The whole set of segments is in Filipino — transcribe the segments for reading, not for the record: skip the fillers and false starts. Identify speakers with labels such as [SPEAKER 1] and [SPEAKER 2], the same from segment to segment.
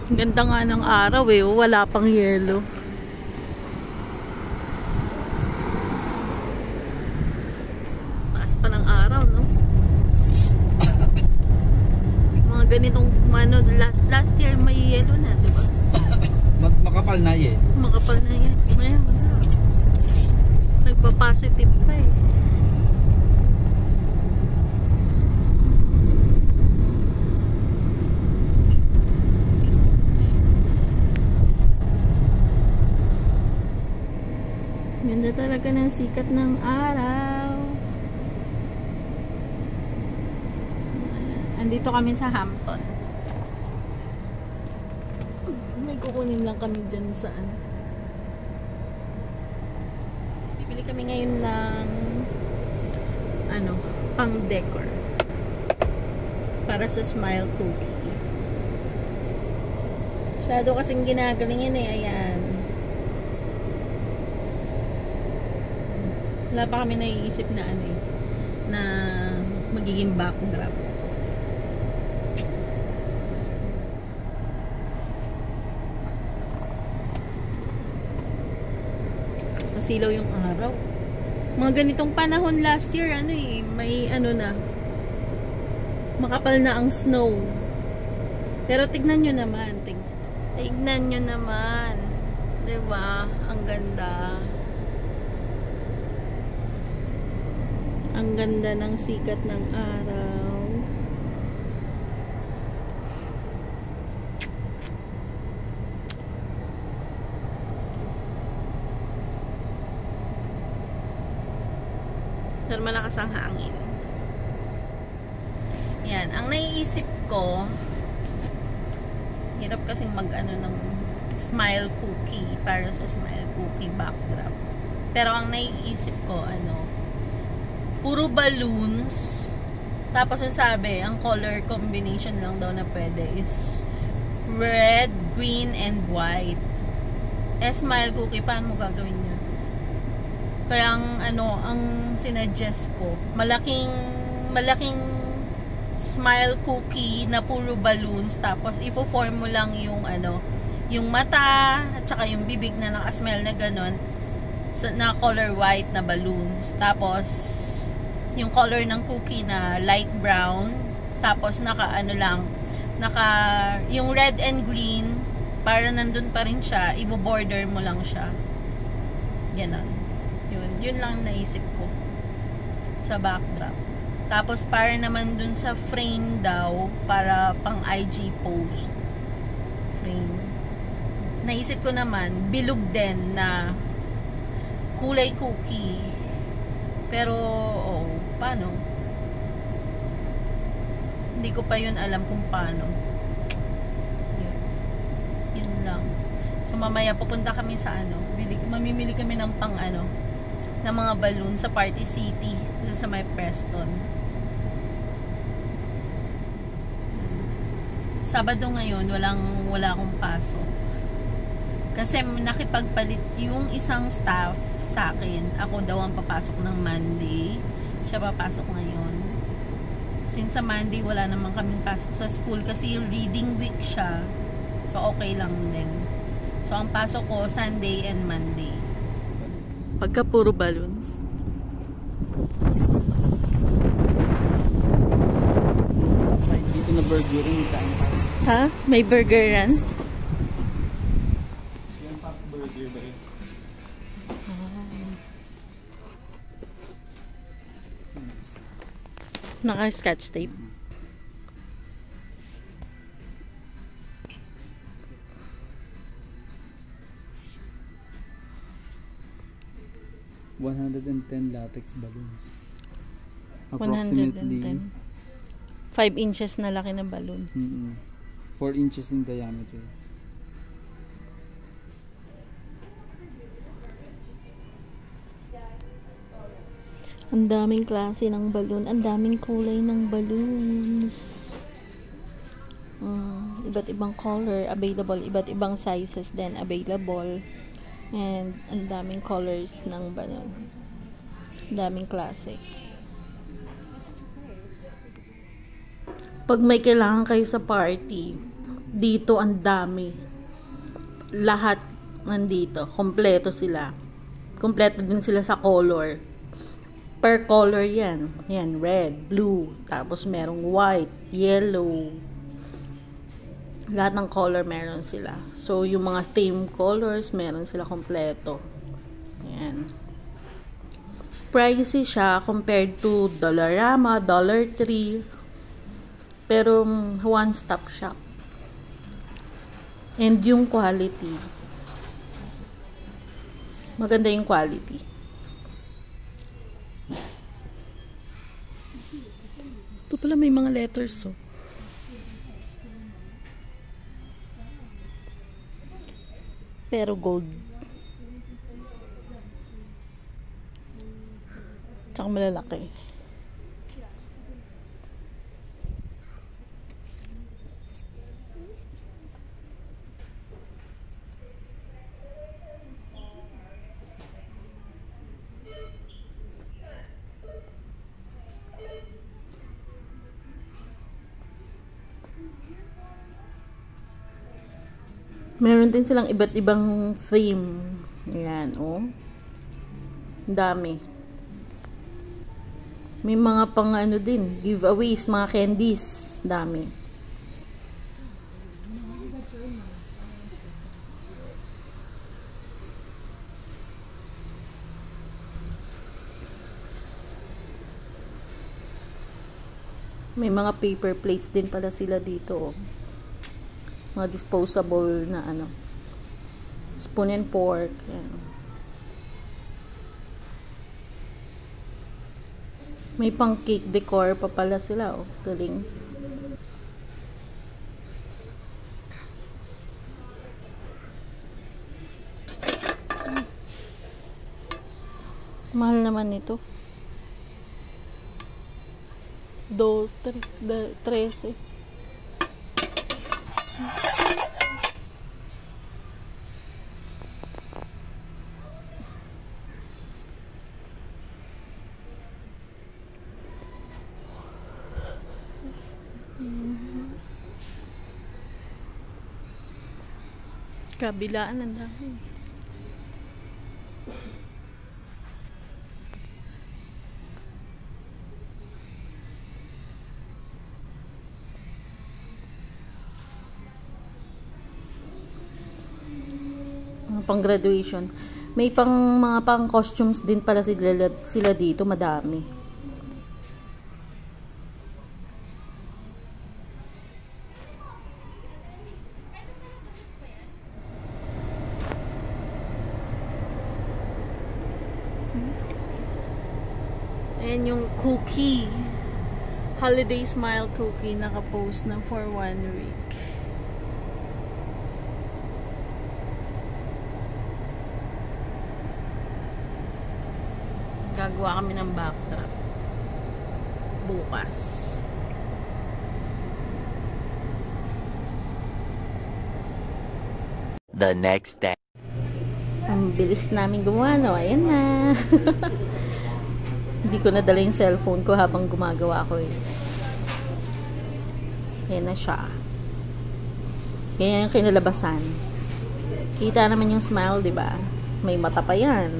[SPEAKER 1] Ang ganda nga ng araw eh. Wala pang yelo. Taas pa ng araw, no? Mga ganitong ano, last year may yelo na, di ba?
[SPEAKER 2] Makapal na yan.
[SPEAKER 1] Makapal na yan. Ngayon, wala. Nagpa-positive pa eh. Ganda talaga ng sikat ng araw. Andito kami sa Hampton. May kukunin lang kami dyan sa ano. Bibili kami ngayon ng ano, pang decor para sa smile cookie. Shadow kasing ginagaling yun eh. Ayan. Wala pa kami naiisip na ano eh, na magiging backdrop. Masilaw yung araw. Mga ganitong panahon last year, ano eh, may ano na, makapal na ang snow. Pero tignan nyo naman, tignan nyo naman, diba? Ang ganda. Ang ganda ng sikat ng araw. Pero malakas ang hangin. Yan. Ang naiisip ko, hirap kasing mag-ano ng smile cookie para sa smile cookie backdrop. Pero ang naiisip ko, ano, puro balloons. Tapos sabi, ang color combination lang daw na pwede is red, green, and white. Smile cookie, paano mo gagawin yun? Kaya ang ano, ang sinuggest ko, malaking smile cookie na puro balloons, tapos ifo-form mo lang yung ano, yung mata, at saka yung bibig na naka-smile na ganon, na color white na balloons. Tapos yung color ng cookie na light brown, tapos naka ano lang, yung red and green, para nandun pa rin siya, ibo-border mo lang siya. Ganon. Yun lang naisip ko sa backdrop. Tapos para naman dun sa frame daw, para pang IG post frame. Naisip ko naman, bilog din na kulay cookie. Pero, paano? Hindi ko pa yun alam kung paano. Yun lang. So, mamaya pupunta kami sa ano. Mamimili kami ng pang ano, ng mga balloon sa Party City. Sa may Preston. Sabado ngayon, wala akong pasok. Kasi nakipagpalit yung isang staff sa akin. Ako daw ang papasok ng Monday. Siya papasok ngayon. Since sa Monday, wala naman kaming pasok sa school kasi reading week siya. So, okay lang din. So, ang pasok ko, Sunday and Monday. Pagka puro balloons.
[SPEAKER 2] Dito na burgerin.
[SPEAKER 1] Ha? May burgeran?
[SPEAKER 2] Yan fast burger ba yun?
[SPEAKER 1] Naka-scotch tape.
[SPEAKER 2] $110 latex balloons.
[SPEAKER 1] 110. 5 inches na laki ng balloon.
[SPEAKER 2] 4 inches in diameter.
[SPEAKER 1] Ang daming klase ng balloon. Ang daming kulay ng balloons. Iba't ibang color available. Iba't ibang sizes din available. And ang daming colors ng balloon. Ang daming klase. Pag may kailangan kayo sa party, Dito ang dami. Lahat nandito. Kompleto sila. Kompleto din sila sa color. Per color yan. Yan, red, blue. Tapos merong white, yellow. Lahat ng color meron sila. So, yung mga theme colors, meron sila kompleto. Yan. Pricey siya compared to Dollarama, Dollar Tree. Pero, one-stop shop. And yung quality. Maganda yung quality. Ito pala may mga letters, oh. Pero gold. Tsaka malalaki. Meron din silang iba't ibang theme. Ayan, oh. Dami. May mga pang ano din, giveaways, mga candies. Dami. May mga paper plates din pala sila dito, oh. Mga disposable na ano, spoon and fork. Yan. May pang cake decor pa pala sila, oh. Galing. Mahal naman nito. 13. Kabilaan ang dami. Pang graduation. May pang mga pang costumes din pala sila dito, madami. Ayan yung cookie. Holiday Smile cookie, nakapost na for 1 week. Gagawa kami ng backdrop bukas.
[SPEAKER 3] The next day.
[SPEAKER 1] Ang bilis namin gumawa, no? Ayan na. Hindi ko nadala yung cellphone ko habang gumagawa ko, eh. Ayan na siya. Kaya yung kinalabasan. Kita naman yung smile, di ba? May mata pa yan.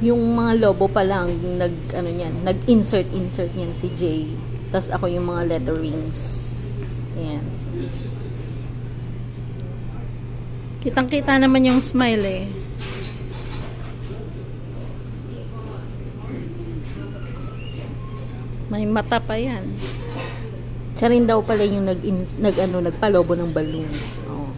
[SPEAKER 1] Yung mga lobo pa lang, nag-insert niyan si Jay. Tapos ako yung mga letterings. Ayan. Kitang-kita naman yung smile, eh. May mata pa yan. Siya rin daw pala yung nagpalobo ng balloons. Oh.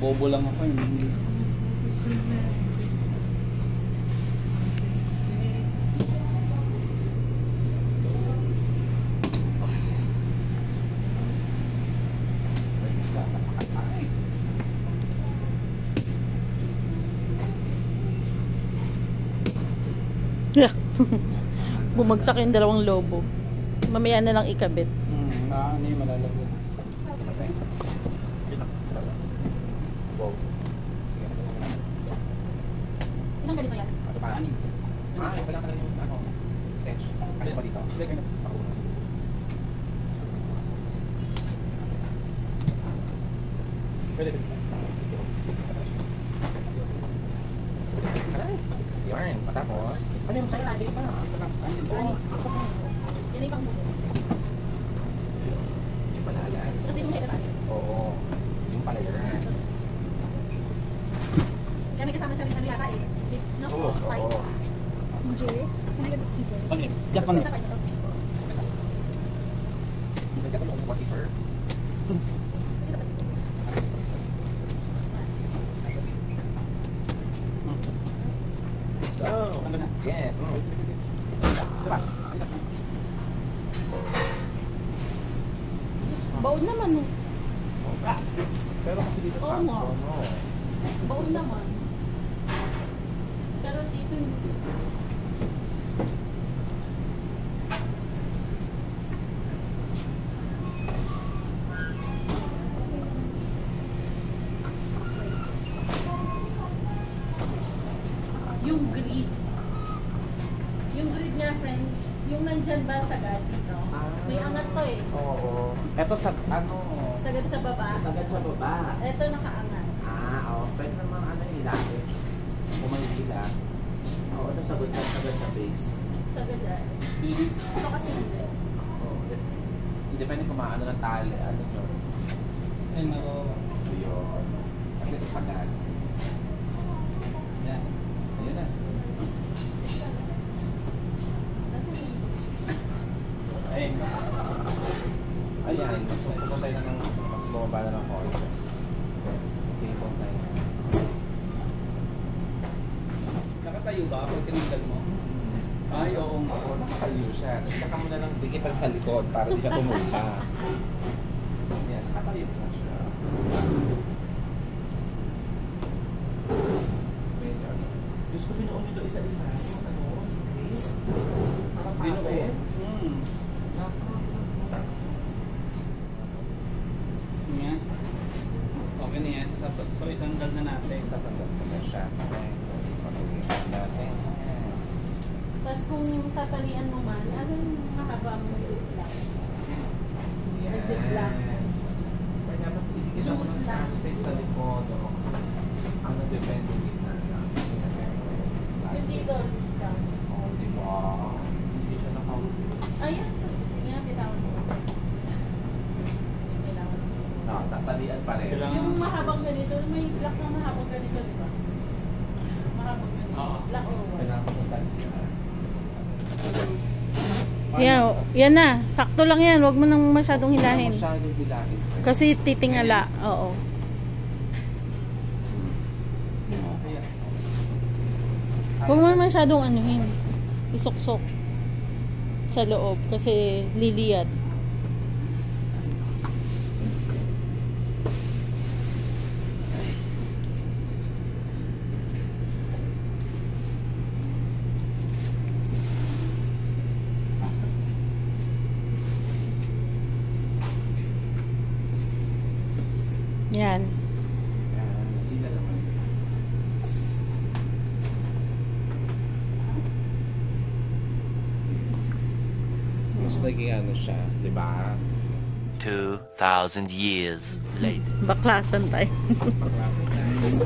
[SPEAKER 2] Bobo lang ako yun.
[SPEAKER 1] Yeah. Bumagsak yung dalawang lobo. Mamaya na lang ikabit.
[SPEAKER 2] Ano yung malalagot?
[SPEAKER 1] Ilang ganito yan?
[SPEAKER 2] Ano pa? Ano? Wala ka rin yung ano.
[SPEAKER 3] Kaya pa dito.
[SPEAKER 2] Second.
[SPEAKER 3] Ako muna.
[SPEAKER 2] Pwede.
[SPEAKER 3] Aray. Yarn. Patapos. Ano yung tayo lagi pa?
[SPEAKER 1] Yan yung pangbubo.
[SPEAKER 3] Yung palalan.
[SPEAKER 1] Tapos dito mo siya itatali.
[SPEAKER 3] Oo. Yung palalan.
[SPEAKER 1] Kaya may kasama siya rin yata eh. No?
[SPEAKER 3] Oo.
[SPEAKER 1] Five.
[SPEAKER 3] Oo.
[SPEAKER 1] Jay, can I get the scissor?
[SPEAKER 2] 1 minute. Just 1 minute.
[SPEAKER 3] Lagyan ko ng si sir. Oh.
[SPEAKER 2] Ano na?
[SPEAKER 3] Yes. Diba?
[SPEAKER 1] Baon naman eh.
[SPEAKER 3] Pero kasi dito
[SPEAKER 1] Oo
[SPEAKER 3] sa
[SPEAKER 1] nga.
[SPEAKER 3] no.
[SPEAKER 1] Baon naman. Pero dito hindi. Yung grid. Yung grid niya, friend. Yung nandyan ba sagad dito? May angat to eh.
[SPEAKER 3] Oo. Ito sa ano?
[SPEAKER 1] Sagad sa baba.
[SPEAKER 3] Agad sa baba.
[SPEAKER 1] Ito nakaangat.
[SPEAKER 3] Oo. Pwede naman ano ilagay. Kung may hila. Oo, ito sagad sa base.
[SPEAKER 1] Sagad ay. Ito kasi hindi.
[SPEAKER 3] Oo. Depende kung maano ng tali. Ano nyo.
[SPEAKER 2] Ay, nako.
[SPEAKER 3] So yun. Kasi ito sagad.
[SPEAKER 2] Yan.
[SPEAKER 3] Ayun na.
[SPEAKER 2] Ay.
[SPEAKER 3] Ayan. Mas pupunta tayo na ng mas lumaba na ng konti. Okay, po tayo.
[SPEAKER 2] Nakatayo ba pag tinanggal mo? Ay, oo nga.
[SPEAKER 3] Oo, nakatayo siya. Saka mo na lang dikitan sa likod para di ka tumulpa. Yan, nakatayo na siya. Medyo ano. Diyos ko, binuon nito isa-isa. Yung ano, Chris. Nakapasit.
[SPEAKER 2] Yan. Okay na yan. So isang dal na natin.
[SPEAKER 3] Sa tanda ko na siya. Okay. Pasulitan natin.
[SPEAKER 1] Tapos kung tatalian mo man, asan yung mahaba mo ziplock?
[SPEAKER 3] Yan.
[SPEAKER 1] Ziplock.
[SPEAKER 3] Kaya dapat itigil ako ng
[SPEAKER 1] Loose lang.
[SPEAKER 3] stamp sa likod. O, kasi ano depende din na lang.
[SPEAKER 1] Yung dito, loose lang.
[SPEAKER 3] Oo, di ba? Hindi siya naka-
[SPEAKER 1] Ayan. Sige nga, bitawan mo. Hindi kailangan.
[SPEAKER 3] Tatalian pa rin.
[SPEAKER 2] Kailangan-
[SPEAKER 1] Yung mahabang ganito, may black na mahabang ganito, di ba? Mahabang ganito.
[SPEAKER 2] Oo.
[SPEAKER 1] Black or white.
[SPEAKER 3] Kailangan ko talian.
[SPEAKER 4] Yan na. Sakto lang yan. Huwag mo nang masyadong hilahin.
[SPEAKER 3] Masyadong hilahin.
[SPEAKER 4] Kasi titingala. Oo. Huwag mo masyadong anuhin. Isuksok sa loob. Kasi liliyad. Yan.
[SPEAKER 3] Hila naman. Mas naging ano siya, di ba?
[SPEAKER 5] 2,000 years later.
[SPEAKER 4] Baklasan tayo.
[SPEAKER 3] Paklasan tayo.